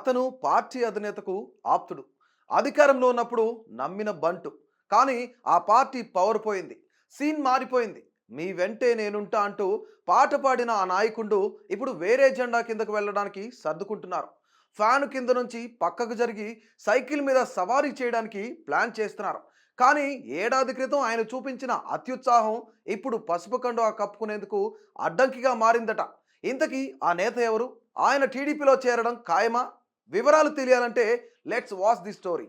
అతను పార్టీ అధినేతకు ఆప్తుడు. అధికారంలో ఉన్నప్పుడు నమ్మిన బంటు. కానీ ఆ పార్టీ పవర్ పోయింది. సీన్ మారిపోయింది. మీ వెంటే నేనుంటా అంటూ పాట పాడిన ఆ నాయకుడు ఇప్పుడు వేరే జెండా కిందకు వెళ్ళడానికి సర్దుకుంటున్నారు. ఫ్యాను కింద నుంచి పక్కకు జరిగి సైకిల్ మీద సవారీ చేయడానికి ప్లాన్ చేస్తున్నారు. కానీ ఏడాది క్రితం ఆయన చూపించిన అత్యుత్సాహం ఇప్పుడు పసుపు కండువా కప్పుకునేందుకు అడ్డంకిగా మారిందట. ఇంతకీ ఆ నేత ఎవరు? ఆయన టీడీపీలో చేరడం ఖాయమా? వివరాలు తెలియాలంటే let's watch the story.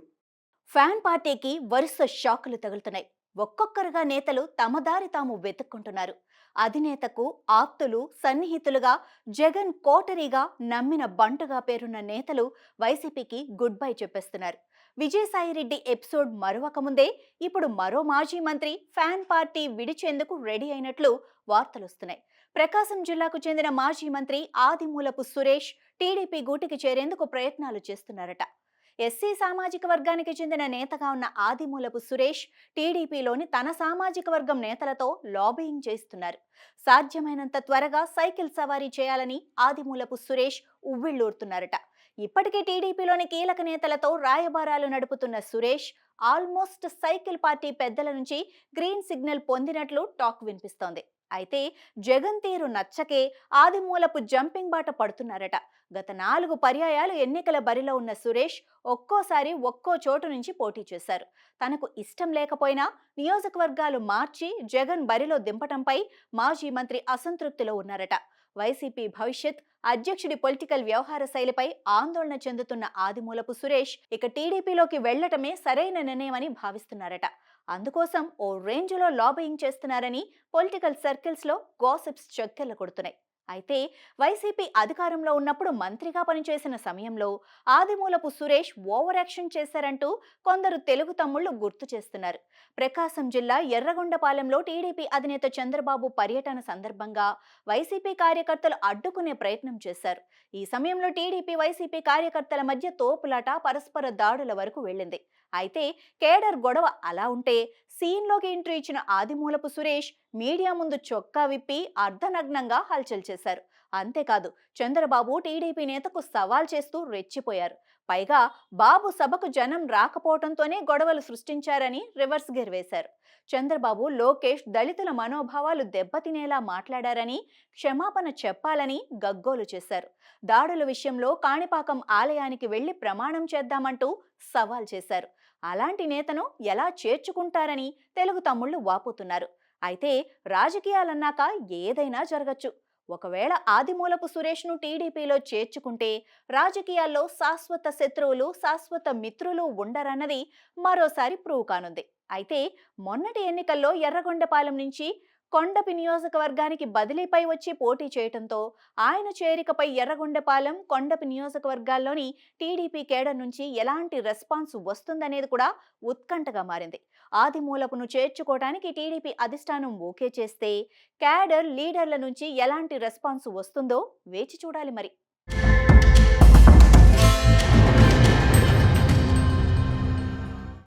Fan పార్టీకి వరుస షాకులు తగులుతున్నాయి. ఒక్కొక్కరుగా నేతలు తమ దారి తాము వెతుక్కుంటున్నారు. అధినేతకు ఆప్తులు, సన్నిహితులుగా, జగన్ కోటరీగా నమ్మిన బంటుగా పేరున్న నేతలు వైసీపీకి గుడ్ బై చెప్పేస్తున్నారు. విజయసాయిరెడ్డి ఎపిసోడ్ మరవకముందే ఇప్పుడు మరో మాజీ మంత్రి ఫ్యాన్ పార్టీ విడిచేందుకు రెడీ అయినట్లు వార్తలొస్తున్నాయి. ప్రకాశం జిల్లాకు చెందిన మాజీ మంత్రి ఆదిమూలపు సురేష్ టీడీపీ గూటికి చేరేందుకు ప్రయత్నాలు చేస్తున్నారట. ఎస్సీ సామాజిక వర్గానికి చెందిన నేతగా ఉన్న ఆదిమూలపు సురేష్ టీడీపీలోని తన సామాజిక వర్గం నేతలతో లాబియింగ్ చేస్తున్నారు. సాధ్యమైనంత త్వరగా సైకిల్ సవారీ చేయాలని ఆదిమూలపు సురేష్ ఉవ్విళ్లూరుతున్నారట. ఇప్పటికే టీడీపీలోని కీలక నేతలతో రాయబారాలు నడుపుతున్న సురేష్ ఆల్మోస్ట్ సైకిల్ పార్టీ పెద్దల నుంచి గ్రీన్ సిగ్నల్ పొందినట్లు టాక్ వినిపిస్తోంది. అయితే జగన్ తీరు నచ్చకే ఆదిమూలపు జంపింగ్ బాట పడుతున్నారట. గత 4 పర్యాయాలు ఎన్నికల బరిలో ఉన్న సురేష్ ఒక్కోసారి ఒక్కో చోటు నుంచి పోటీ చేశారు. తనకు ఇష్టం లేకపోయినా నియోజకవర్గాలు మార్చి జగన్ బరిలో దింపటంపై మాజీ మంత్రి అసంతృప్తిలో ఉన్నారట. వైసీపీ భవిష్యత్, అధ్యక్షుడి పొలిటికల్ వ్యవహార శైలిపై ఆందోళన చెందుతున్న ఆదిమూలపు సురేష్ ఇక టీడీపీలోకి వెళ్లటమే సరైన నిర్ణయమని భావిస్తున్నారట. అందుకోసం ఓ రేంజ్లో లాబియింగ్ చేస్తున్నారని పొలిటికల్ సర్కిల్స్ లో గాసిప్స్ చక్కర్ల కొడుతున్నాయి. అయితే వైసీపీ అధికారంలో ఉన్నప్పుడు మంత్రిగా పనిచేసిన సమయంలో ఆదిమూలపు సురేష్ ఓవర్ యాక్షన్ చేశారంటూ కొందరు తెలుగు తమ్ముళ్లు గుర్తు చేస్తున్నారు. ప్రకాశం జిల్లా ఎర్రగొండపాలెంలో టీడీపీ అధినేత చంద్రబాబు పర్యటన సందర్భంగా వైసీపీ కార్యకర్తలు అడ్డుకునే ప్రయత్నం చేశారు. ఈ సమయంలో టీడీపీ వైసీపీ కార్యకర్తల మధ్య తోపులాట, పరస్పర దాడుల వరకు వెళ్ళింది. అయితే కేడర్ గొడవ అలా ఉంటే సీన్లోకి ఎంట్రీ ఇచ్చిన ఆదిమూలపు సురేష్ మీడియా ముందు చొక్కా విప్పి అర్ధనగ్నంగా హల్చల్ చేశారు. అంతేకాదు, చంద్రబాబు టీడీపీ నేతకు సవాల్ చేస్తూ రెచ్చిపోయారు. పైగా బాబు సభకు జనం రాకపోవడంతోనే గొడవలు సృష్టించారని రివర్స్ గేర్ వేశారు. చంద్రబాబు, లోకేష్ దళితుల మనోభావాలు దెబ్బతినేలా మాట్లాడారని, క్షమాపణ చెప్పాలని గగ్గోలు చేశారు. దాడుల విషయంలో కాణిపాకం ఆలయానికి వెళ్లి ప్రమాణం చేద్దామంటూ సవాల్ చేశారు. అలాంటి నేతను ఎలా చేర్చుకుంటారని తెలుగు తమ్ముళ్లు వాపోతున్నారు. అయితే రాజకీయాలన్నాక ఏదైనా జరగచ్చు. ఒకవేళ ఆదిమూలపు సురేష్ను టీడీపీలో చేర్చుకుంటే రాజకీయాల్లో శాశ్వత శత్రువులు, శాశ్వత మిత్రులు ఉండరన్నది మరోసారి ప్రూవ్ కానుంది. అయితే మొన్నటి ఎన్నికల్లో ఎర్రగొండపాలెం నుంచి కొండపి నియోజకవర్గానికి బదిలీపై వచ్చి పోటీ చేయడంతో ఆయన చేరికపై ఎర్రగొండపాలెం, కొండపి నియోజకవర్గాల్లోని టీడీపీ కేడర్ నుంచి ఎలాంటి రెస్పాన్స్ వస్తుందనేది కూడా ఉత్కంఠగా మారింది. ఆదిమూలపును చేర్చుకోవడానికి టీడీపీ అధిష్టానం ఓకే చేస్తే కేడర్ లీడర్ల నుంచి ఎలాంటి రెస్పాన్స్ వస్తుందో వేచి చూడాలి మరి.